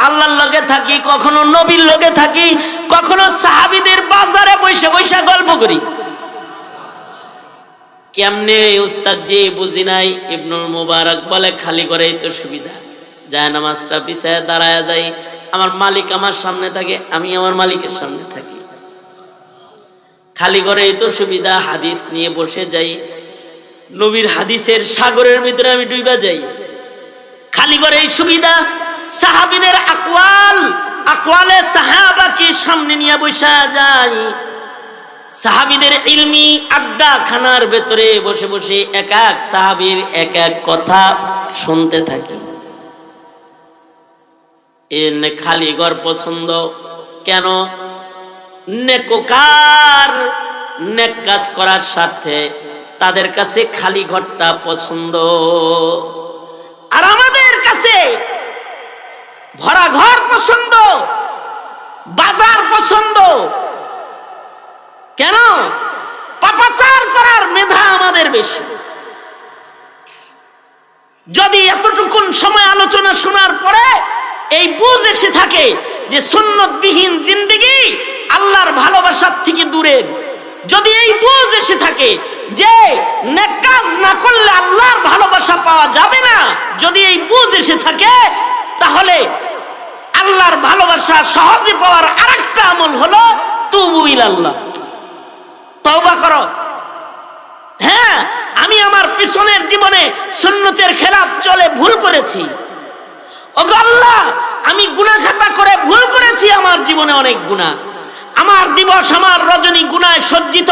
আল্লাহর লগে থাকি, কখনো নবীর লগে থাকি, কখনো সাহাবীদের বাজারে বসে বসে গল্প করি। কেমনে উস্তাদ জি বুঝি নাই। ইবনুল মুবারক বলে, খালি ঘরেই তো সুবিধা, যায় নামাজটা বিছায় দাঁড়ায় যাই, আমার মালিক আমার সামনে থাকে, আমি আমার মালিকের সামনে থাকি। খালি ঘরেই তো সুবিধা, হাদিস নিয়ে বসে যাই, নবীর হাদিসের সাগরের ভিতরে আমি ডুইবা যাই। খালি ঘরেই সুবিধা। সাহাবীদের আকওয়ালে সাহাবাকে সামনে নিয়ে বসা যায়। সাহাবীদের ইলমি আড্ডা খানার ভেতরে বসে বসে এক এক সাহাবীর এক এক কথা শুনতে থাকি। এনে খালি ঘর পছন্দ কেন? নেককার নেক কাজ করার স্বার্থে তাদের কাছে খালি ঘরটা পছন্দ, আর আমাদের কাছে ভরা ঘর পছন্দ, বাজার পছন্দ। কেন? পাপাচার করার মেধা আমাদের বেশি। যদি এতটুকুন সময় আলোচনা শোনার পরে এই বুঝ এসে থাকে যে সুন্নতবিহীন জিন্দেগি আল্লাহর ভালোবাসার থেকে দূরের, যদি এই বুঝ এসে থাকে যে নেক কাজ না করলে আল্লাহর ভালোবাসা পাওয়া যাবে না, যদি এই বুঝ এসে থাকে, তাহলে আল্লাহর ভালোবাসা সহজে পাওয়ার আরেকটা আমল হলো তুবু ইলাল্লাহ, তওবা করো। হ্যাঁ, আমি আমার পিছনের জীবনে সুন্নতের খেলাফ চলে ভুল করেছি, ওগো আল্লাহ আমি গুনাহ খাতা করে ভুল করেছি, আমার জীবনে অনেক গুনাহ, আমার দিবস আমার রজনী গুনায় সজ্জিত,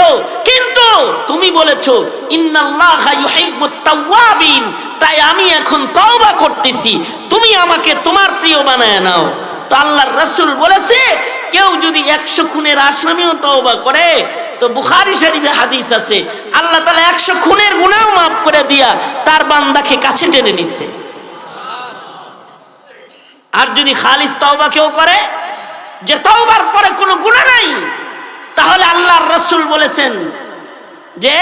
কিন্তু তুমি বলেছো ইন্নাল্লাহা ইউহিব্বুত তাওয়াবিন, তাই আমি এখন তওবা করতেছি, তুমি আমাকে তোমার প্রিয় বানায় নাও। তো আল্লাহর রাসূল বলেছে কেউ যদি 100 খুনের আসামিও তওবা করে, তো বুখারী শরীফে হাদিস আছে আল্লাহ তাআলা 100 খুনের গুনাহ মাফ করে দিয়া তার বান্দাকে কাছে টেনে নিছে। আর যদি খালিস তওবা কেউ করে, যে তওবার পরে কোনো গুনাহ নাই, তাহলে আল্লাহর রাসূল বলেছেন যে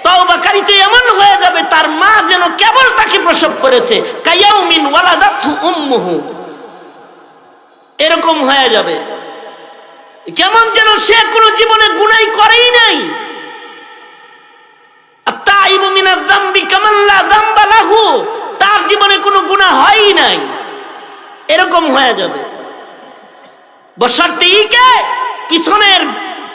তওবাকারী তো এমন হয়ে যাবে তার মা যেন কেবল তাকে প্রসব করেছে, কায়াউমিন ওয়ালাদাতহু উম্মুহু, এরকম হয়ে যাবে, কেমন যেন সে কোনো জীবনে গুনাহ করেই নাই। আত-তাইবু মিনাজ যামবি কামান লা যামবা লাহু, তার জীবনে কোনো গুনাহ হয়ই নাই, এরকম হয়ে যাবে। বশর্তে পিছনের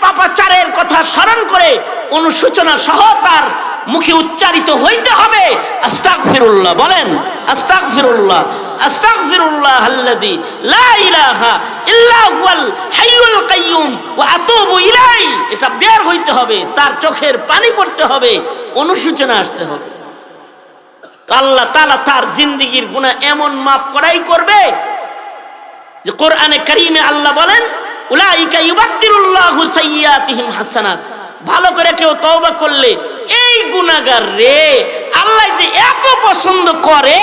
পাপাচারের কথা স্মরণ করে অনুশোচনা সহ তার মুখে উচ্চারিত হইতে হবে আস্তাগফিরুল্লাহ। বলেন আস্তাগফিরুল্লাহ, আস্তাগফিরুল্লাহ আল্লাযী লা ইলাহা ইল্লা হুয়াল হাইয়ুল কাইয়্যুম ওয়া আতুবু ইলাইহি। এটা বের হইতে হবে, তার চোখের পানি পড়তে হবে, অনুশোচনা আসতে হবে। আল্লাহ তাআলা তার জিন্দেগীর গুনাহ এমন মাফ করাই করবে যে কোরআনে কারীমে আল্লাহ বলেন উলাইকা ইউবাদদিলুল্লাহু সাইয়্যাতিহিম হাসানাত। ভালো করে কেউ তওবা করলে এই গুনাহগার রে আল্লাহ যে এত পছন্দ করে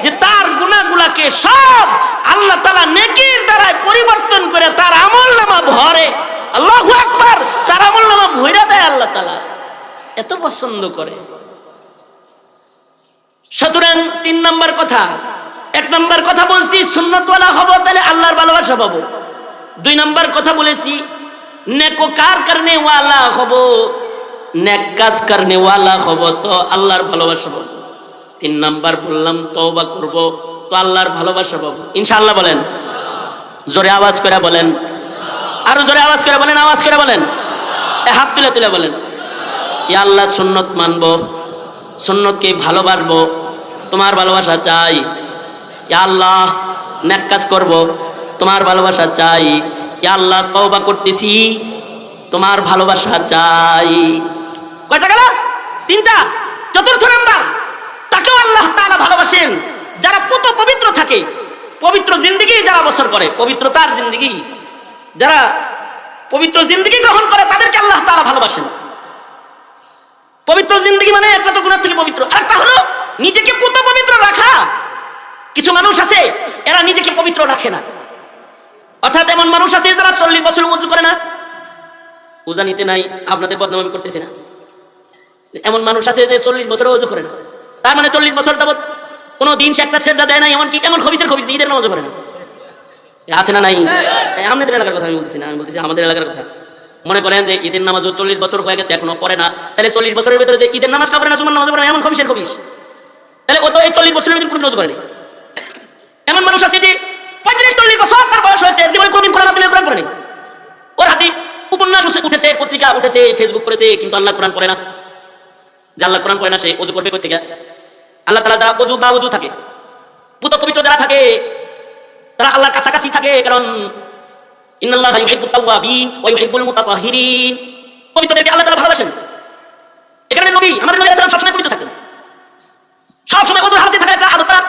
যে তার গুনাহগুলোকে সব আল্লাহ তাআলা নেকির দ্বারা পরিবর্তন করে তার আমলনামা ভরে। আল্লাহু আকবার, তার আমলনামা ভরে দেয় আল্লাহ তাআলা, এত পছন্দ করে। সুতরাং 3 নাম্বার কথা, 1 নাম্বার কথা বলছি সুন্নতওয়ালা হব, তাহলে আল্লাহর ভালোবাসা পাবো। 2 নাম্বার কথা বলেছি নেককার করনে ওয়ালা হব, নেক কাজ করনে ওয়ালা হব, তো আল্লাহর ভালোবাসা পাবো। 3 নাম্বার বললাম তওবা করব, তো আল্লাহর ভালোবাসা পাবো ইনশাআল্লাহ। বলেন জোরে আওয়াজ করে বলেন, আরো জোরে আওয়াজ করে বলেন, আওয়াজ করে বলেন, হাত তুলে তুলে বলেন ইয়া আল্লাহ সুন্নত মানবো, সুন্নতকে ভালোবাসবো, তোমার ভালোবাসা চাই। ইয়া আল্লাহ নেক কাজ করব, তোমার ভালোবাসা চাই। ইয়া আল্লাহ তওবা করতেছি, তোমার ভালোবাসা চাই। কয়টা গেল? 3টা। 4র্থ নাম্বার, তাকেও আল্লাহ তাআলা ভালোবাসেন যারা পুত পবিত্র থাকে, পবিত্র জিন্দেগি যারা বছর করে, পবিত্রতার জিন্দেগি যারা পবিত্র জিন্দেগি গ্রহণ করে, তাদেরকে আল্লাহ তাআলা ভালোবাসেন। পবিত্র জিন্দেগি মানে একটা তো গুনাহ থেকে পবিত্র, আরেকটা হলো নিজেকে পুত পবিত্র রাখা। কিছু মানুষ আছে এরা নিজেকে পবিত্র রাখে না, অর্থাৎ এমন মানুষ আছে যারা 40 বছর ওযু করে না, ওযা নিতে নাই, আপনাদের বদনাম করতেছি না। এমন মানুষ আছে যে 40 বছর ওযু করে না, তার মানে 40 বছর যাবত কোনো দিন সে একটা সেজদা দেয় না, এমনকি এমন খবিসের খবিস ঈদের নামাজও করে না, আছে না নাই? আমাদের এলাকার কথা আমি বলতেছি না, আমি বলতেছি আমাদের এলাকার কথা। মনে করেন যে ঈদের নামাজও 40 বছর হয়ে গেছে এখনো পড়ে না, তাহলে 40 বছরের ভিতরে যে ঈদের নামাজ পড়ে না, জুমার নামাজ পড়ে না, এমন খবিসের খবিস, তাহলে ও তো এই 40 বছরের ভিতরে কোনো নামাজ পড়েনি। এমন মানুষ আছে যে 35-40 বছর তার বয়স হয়েছে, জীবনে কোনদিন কোরআন তেলাওয়াত করেনি, ওর হাতে উপন্যাস উঠেছে, পত্রিকা উঠেছে, ফেসবুক করেছে, কিন্তু আল্লাহ কোরআন পড়ে না। যে আল্লাহ কোরআন পড়ে না সে ওযু করবে কই থেকে? আল্লাহ তাআলা যারা ওযু বা ওযু থাকে, পুত পবিত্র যারা থাকে, তারা আল্লাহর কাছাকাছি থাকে, কারণ ইন্নাল্লাহা ইউহিব্বুত তাওয়াবিন ওয়া ইউহিব্বুল মুতাতাহহিরিন। পবিত্রদেরকে আল্লাহ তাআলা ভালোবাসেন। এখানে নবী, আমাদের নবী আলাইহিস সালাম সবসময় পবিত্র থাকতেন, সবসময় ওযুর হালতে থাকার একটা আদত করার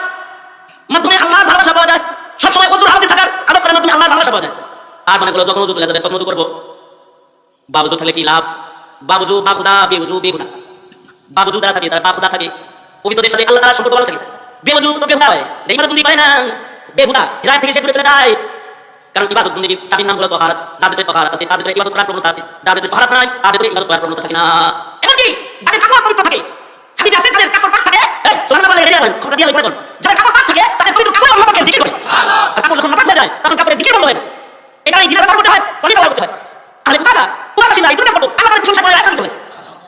মাধ্যমে আল্লাহর ভালোবাসা পাওয়া যায়। সবসময় ওযুর হালতে থাকার আদত করার মাধ্যমে আল্লাহর ভালোবাসা পাওয়া যায়। আর মনে করো যখন ওযু চলে যাবে তখন ওযু করবো, বা ওযু থাকলে কি লাভ? বা ওযু বা খুদা, বে ওযু বে খুদা। বাবুজু যারা থাকে তারা বাবুদা থাকে, পবিত্রদের সাথে আল্লাহ তাআলা সম্পর্ক ভালো থাকে। বেওজু তো বেহুদা হয়, ইবাদত বন্দেগী করে না, বেহুদা হিদায়াত থেকে সে দূরে চলে যায়। কারণ ইবাদত বন্দেগীর চাবির নাম হলো তাহারাত। যার ভিতরে তাহারাত আছে তার ভিতরে ইবাদত করার প্রবণতা আছে, যার ভিতরে তাহারাত নাই তার ভিতরে ইবাদত করার প্রবণতা থাকে না। এমনকি যাদের কাপড় পবিত্র থাকে, হাদিসে আছে যাদের কাপড় পাক থাকে, এই সুবহানাল্লাহ বলে রেডি হবেন, খবর দিয়ে বলবেন, যাদের কাপড় পাক থাকে তাদের পবিত্র কাপড় আল্লাহ পাকের জিকির করে। আর কাপড় যখন পাক হয়ে যায় তখন কাপড়ের জিকির বন্ধ হয়ে যায়। এটাই জিকির করতে হয়, পবিত্র করতে হয়। তাহলে কথা পুরো বাসিন্দা এই দুটো কাপড় আল্লাহ পাকের প্রশংসা করে আয়াত বলেছে।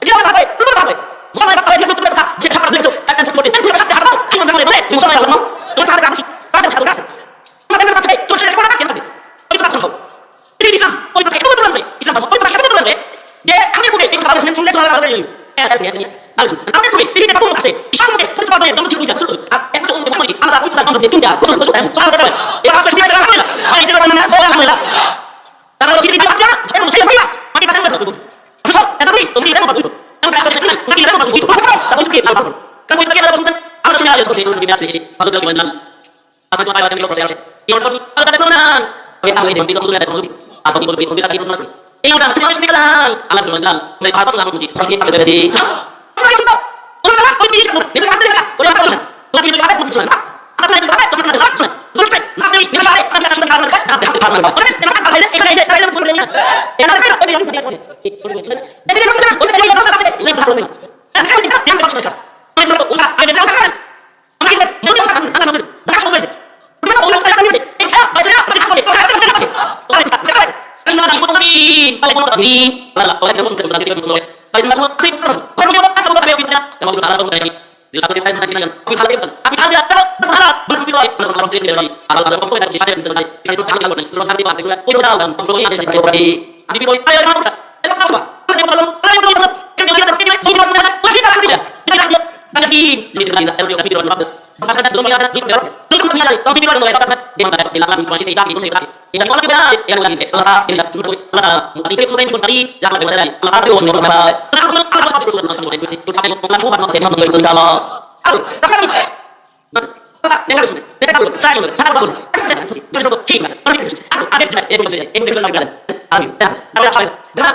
এটা আমরা ভাবে তুমি ভাবে মুসলমান কথা বলে তুমি কথা যে সাফার দিয়েছো একটা ফুট করতে তুমি সাথে হাঁটাও কি মজা বলে তুমি মুসলমান আল্লাহ তোমার সাথে কাছে তাদের সাথে কাছে তোমাদের কথা তোমার সাথে কোন কাজ করতে ওই কথা সম্ভব এই ইসলাম ওই কথা কেন বলতে ইসলাম ওই কথা কেন বলতে যে আমি বলি এই সাফার শুনলে শোনা ভালো লাগে আমাদের কই এই যে কত আছে ইসলামকে কত পাবে তুমি কি বুঝা আর একটা অন্য বলি আলাদা ওই কথা বলতে তিনটা বছর বছর চলা যাবে এই আসলে শুনে গেল আলহামদুলিল্লাহ ভাই এই যে মানে আলহামদুলিল্লাহ তারা বলছে কি আপনি না এবং সেই ভাইয়া আমি কথা বলতে সব এসব তুমি এটা বলতে আমি কাছে না নাকি এটা বলতে তা বলতে কি আল্লাহ কারণ ওই কথা বলতে আমরা শুনে আলোচনা করছি এই আসলে এসে হযরত কি বললেন আসলে তো পাইবা তুমি লোক আছে এই ওটা আল্লাহ কথা না আমি এই বন্ধু করে বলতে আসলে কি বলবি তুমি কি বলছ এই ওটা তুমি আসলে গেলাম আল্লাহ সুবহানাল্লাহ আমি ভালো সালাম করি ফাঁসি পাশে বেরেছি আমরা শুনতো ওরা না ওই জিনিস করতে এটা করতে না ওরা কথা বলছেন ওরা কি বলবে তুমি শুনুন আপনারা কি বলবে তোমরা না শুনুন শুনুন না আপনি মেশা হয় আপনি আসলে কারণ না আপনি ফার্মার বা ওরা এটা কথা বলে এটা এটা বলবে না এটা না ওই জিনিস করতে এটা ওই যে কথা বলতে এটা ভালো না আমি এটা আমি কথা বলছি আমি তো ওসা আগে না ওসা করেন আমি কি মনে ওসা করেন আল্লাহ নজর দেখা সমস্যা হয়েছে তুমি না ওসা করেন নিয়েছে এই খেলা বাইরে না আমি খাবো ওসা করেন আছে ওরা এটা করে আমি না জানি কত দিন তাহলে কোন কথা দিন আল্লাহ ওরা কেমন করে বলতে দিবেন মুসলমান তাই না তো সেই কথা কোন কথা কথা বলতে হবে না কেমন করে আলাদা করে দিল সাথে টাইম থাকে না আমি ভালো দিবেন আমি ভালো দিতে ভালো বন্ধ দিই আল্লাহ দিয়ে দিই আল্লাহ তাআলা কোন কথা জিনিস দিতে চাই এটা তো ভালো লাগবে না সুরা সাথে পাবে সুরা ওই দাও দাও ওই আছে আমি বলি আয় না কথা এটা কথা আল্লাহ বলো আল্লাহ বলো কেন এটা তো কেন বলো না ওই কি কথা এটা এটা কি জিনিস দিলা এটা কি ভিডিও বানাবো বাসাটা দম মিলা ঠিক করো তো তুমি মিলা তো ভিডিও বানাবো এটা কথা যে মানে আল্লাহ আমি পাশে এটা কি শুনে এটা এটা বলা কি না এটা বলা কি আল্লাহ এটা শুনে আল্লাহ আমি কি শুনে কোন পারি যা বলে বলে আল্লাহ তাআলা ওই শুনে বাবা আল্লাহ আল্লাহ সব শুনে না শুনে বলছি তো আমি আল্লাহ খুব ভালো সে ভালো শুনে আল্লাহ আল্লাহ তাহলে দেখা শুনে দেখা বলো চাই বলো চাই বলো ঠিক না অনেক কিছু আগে যায় এই বলে যায় এই বলে লাগে আমি দেখা